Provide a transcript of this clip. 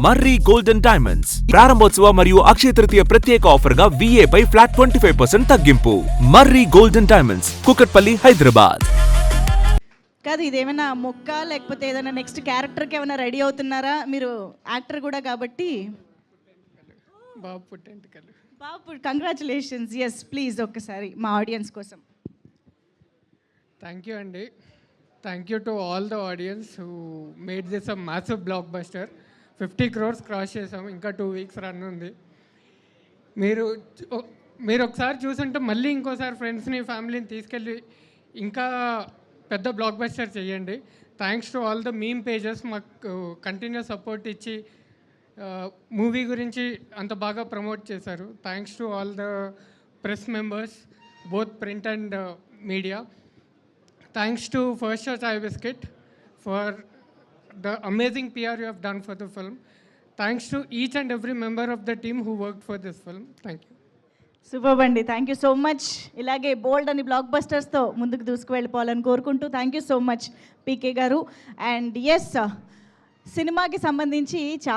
మర్రి golden diamonds ప్రారంభోత్సవ మరియు అక్షయ తృతీయ ప్రత్యేక ఆఫర్ గా VA పై ఫ్లాట్ 25% తగ్గింపు. మర్రి గోల్డెన్ డైమండ్స్, కుకట్పల్లి, హైదరాబాద్. కాదు, ఇదేమైనా మొక్క లేకపోతే ఏదైనా నెక్స్ట్ క్యారెక్టర్కి ఏమైనా రెడీ అవుతున్నారా? మీరు యాక్టర్ కూడా కాబట్టి. బాబు కంగ్రాచులేషన్స్. ఎస్ ప్లీజ్ ఒక్కసారి మా ఆడియన్స్ కోసం. థ్యాంక్ యూ అండి. Thank you to all the audience who made this a massive block buster. 50 crores cross చేసాం, ఇంకా 2 weeks రన్ ఉంది. మీరు ఒకసారి చూసుంటే మళ్ళీ ఇంకోసారి ఫ్రెండ్స్ని ఫ్యామిలీని తీసుకెళ్ళి ఇంకా పెద్ద బ్లాక్ బస్టర్ చేయండి. Thanks to all the meme pages, మాకు కంటిన్యూస్ సపోర్ట్ ఇచ్చి మూవీ గురించి అంత బాగా ప్రమోట్ చేశారు. Thanks to all the press members, both print and media. Thanks to first show chai biscuit for the amazing PR you have done for the film. Thanks to each and every member of the team who worked for this film. Thank you. Super అండి, thank you so much. ఇలాగే బోల్డ్ అని black బస్టర్స్తో ముందుకు దూసుకువెళ్ళిపోవాలని కోరుకుంటూ thank you so much PK గారు. And yes, సినిమాకి సంబంధించి